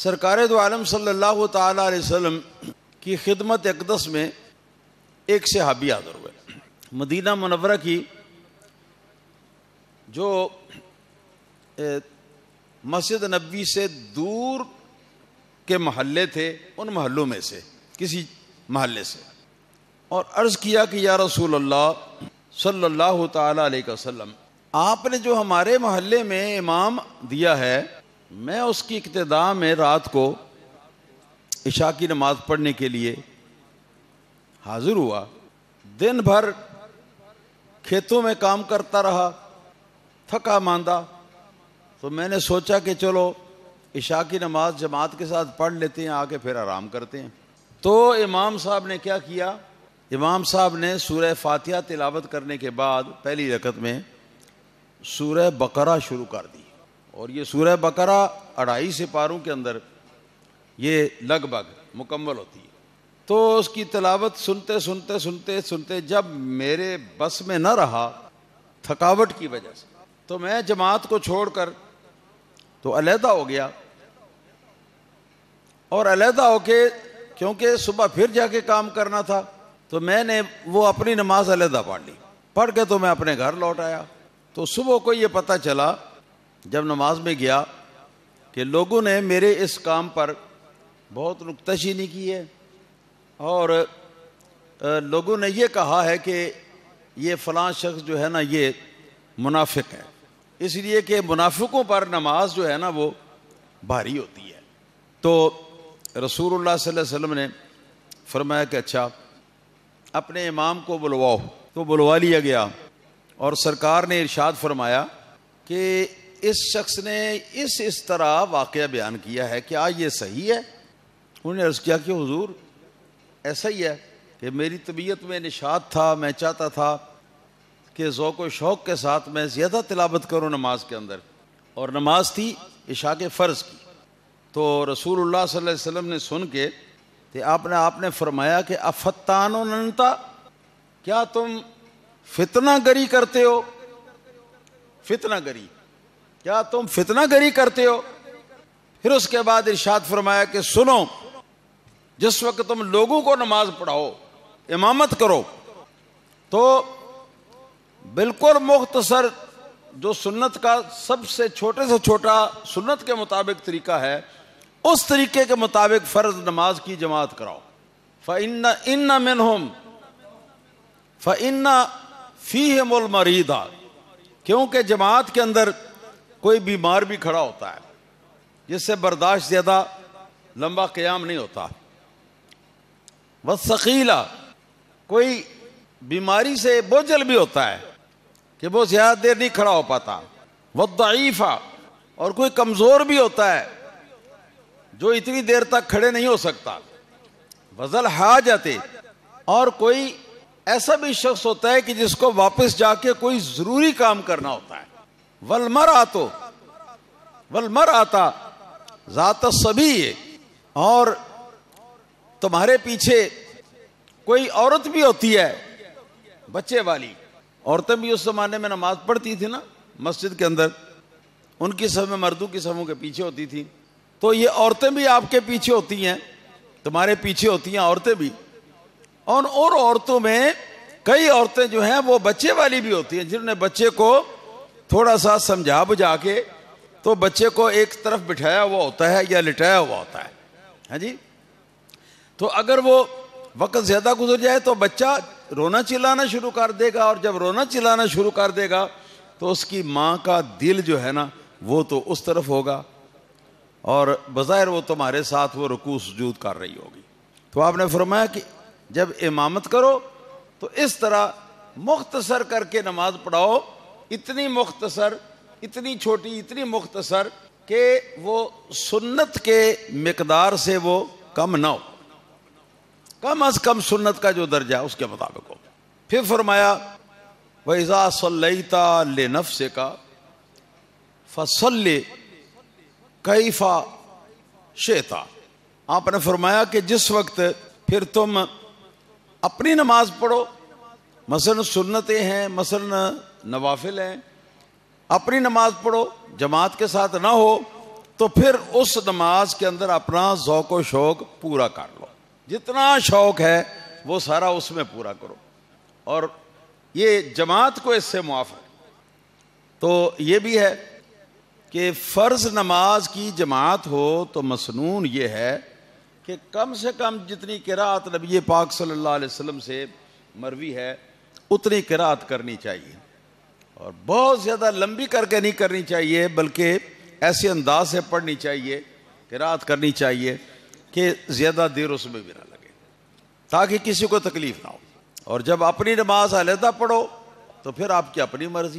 سرکار دو عالم صلی اللہ تعالی علیہ وسلم کی خدمت اقدس میں ایک صحابی حاضر ہوئے. مدینہ منورہ کی جو مسجد نبوی سے دور کے محلے تھے ان محلوں میں سے کسی محلے سے, اور عرض کیا کہ یا رسول اللہ صلی اللہ تعالی علیہ وسلم, آپ نے جو ہمارے محلے میں امام دیا ہے, میں اس کی ابتدا میں رات کو عشاء کی نماز پڑھنے کے لیے حاضر ہوا. دن بھر کھیتوں میں کام کرتا رہا, تھکا ماندہ, تو میں نے سوچا کہ چلو عشاء کی نماز جماعت کے ساتھ پڑھ لیتے ہیں, آگے پھر آرام کرتے ہیں. تو امام صاحب نے کیا کیا, امام صاحب نے سورہ فاتحہ تلاوت کرنے کے بعد پہلی رکعت میں سورہ بقرہ شروع کر دی, اور یہ سورہ بقرہ 2.5 سپاروں کے اندر یہ لگ بھگ مکمل ہوتی ہے. تو اس کی تلاوت سنتے سنتے سنتے سنتے جب میرے بس میں نہ رہا تھکاوٹ کی وجہ سے, تو میں جماعت کو چھوڑ کر تو علیحدہ ہو گیا, اور علیحدہ ہو کے کیونکہ صبح پھر جا کے کام کرنا تھا تو میں نے وہ اپنی نماز علیحدہ پڑھ لی. پڑھ کے تو میں اپنے گھر لوٹ آیا. تو صبح کو یہ پتہ چلا جب نماز میں گیا کہ لوگوں نے میرے اس کام پر بہت نکتہ چینی کی ہے, اور لوگوں نے یہ کہا ہے کہ یہ فلاں شخص جو ہے نا یہ منافق ہے, اس لیے کہ منافقوں پر نماز جو ہے نا وہ بھاری ہوتی ہے. تو رسول اللہ صلی اللہ علیہ وسلم نے فرمایا کہ اچھا اپنے امام کو بلواؤ. تو بلوا لیا گیا, اور سرکار نے ارشاد فرمایا کہ اس شخص نے اس طرح واقعہ بیان کیا ہے, کیا یہ صحیح ہے؟ انہوں نے عرض کیا کہ حضور ایسا ہی ہے کہ میری طبیعت میں نشاط تھا, میں چاہتا تھا کہ ذوق و شوق کے ساتھ میں زیادہ تلاوت کروں نماز کے اندر, اور نماز تھی عشاء کے فرض کی. تو رسول اللہ صلی اللہ علیہ وسلم نے سن کے آپ نے فرمایا کہ افتان انتا, کیا تم فتنہ گری کرتے ہو؟ فتنہ گری, کیا تم فتنہ گری کرتے ہو؟ پھر اس کے بعد ارشاد فرمایا کہ سنو, جس وقت تم لوگوں کو نماز پڑھاؤ, امامت کرو, تو بالکل مختصر جو سنت کا سب سے چھوٹے سے چھوٹا سنت کے مطابق طریقہ ہے, اس طریقے کے مطابق فرض نماز کی جماعت کراؤ. فَإِنَّ مِنْهُمْ فَإِنَّ فِيهِمُ الْمَرِيضَ, کیونکہ جماعت کے اندر کوئی بیمار بھی کھڑا ہوتا ہے جس سے برداشت زیادہ لمبا قیام نہیں ہوتا. وَالثَّقِيلَ, کوئی بیماری سے بوجھل بھی ہوتا ہے کہ وہ زیادہ دیر نہیں کھڑا ہو پاتا. وَالضَّعِيفَ, اور کوئی کمزور بھی ہوتا ہے جو اتنی دیر تک کھڑے نہیں ہو سکتا. وَذَا الْحَاجَةِ, اور کوئی ایسا بھی شخص ہوتا ہے کہ جس کو واپس جا کے کوئی ضروری کام کرنا ہوتا ہے. وَالْمَرْأَةَ ذَاتَ الصَّبِيِّ, اور تمہارے پیچھے کوئی عورت بھی ہوتی ہے بچے والی. عورتیں بھی اس زمانے میں نماز پڑھتی تھی نا مسجد کے اندر, ان کی صف میں مردوں کی صفوں کے پیچھے ہوتی تھی. تو یہ عورتیں بھی آپ کے پیچھے ہوتی ہیں, تمہارے پیچھے ہوتی ہیں عورتیں بھی. اور عورتوں میں کئی عورتیں جو ہیں وہ بچے والی بھی ہوتی ہیں, جنہوں نے بچے کو تھوڑا سا سمجھا بجھا کے تو بچے کو ایک طرف بٹھایا ہوا ہوتا ہے یا لٹایا ہوا ہوتا ہے. ہاں جی, تو اگر وہ وقت زیادہ گزر جائے تو بچہ رونا چلانا شروع کر دے گا, اور جب رونا چلانا شروع کر دے گا تو اس کی ماں کا دل جو ہے نا وہ تو اس طرف ہوگا, اور بظاہر وہ تمہارے ساتھ وہ رکوع سجود کر رہی ہوگی. تو آپ نے فرمایا کہ جب امامت کرو تو اس طرح مختصر کر کے نماز پڑھاؤ, اتنی مختصر, اتنی چھوٹی, اتنی مختصر کہ وہ سنت کے مقدار سے وہ کم نہ ہو, کم از کم سنت کا جو درجہ ہے اس کے مطابق ہو. پھر فرمایا وَإِذَا صَلَّيْتَ لِنَفْسِكَ فَصَلِّ كَيْفَ شِئْتَ, آپ نے فرمایا کہ جس وقت پھر تم اپنی نماز پڑھو, مثلا سنتیں ہیں, مثلا نوافل ہیں, اپنی نماز پڑھو, جماعت کے ساتھ نہ ہو تو پھر اس نماز کے اندر اپنا ذوق و شوق پورا کر لو، جتنا شوق ہے وہ سارا اس میں پورا کرو، اور یہ جماعت کو اس سے معاف ہے۔ تو یہ بھی ہے کہ فرض نماز کی جماعت ہو تو مسنون یہ ہے کہ کم سے کم جتنی قرات نبی پاک صلی اللہ علیہ وسلم سے مروی ہے اتنی قرات کرنی چاہیے، اور بہت زیادہ لمبی کر کے نہیں کرنی چاہیے، بلکہ ایسے انداز سے پڑھنی چاہیے، قرات کرنی چاہیے کہ زیادہ دیر اس میں بھی نہ لگے، تاکہ کسی کو تکلیف نہ ہو۔ اور جب اپنی نماز علیحدہ پڑھو تو پھر آپ کی اپنی مرضی۔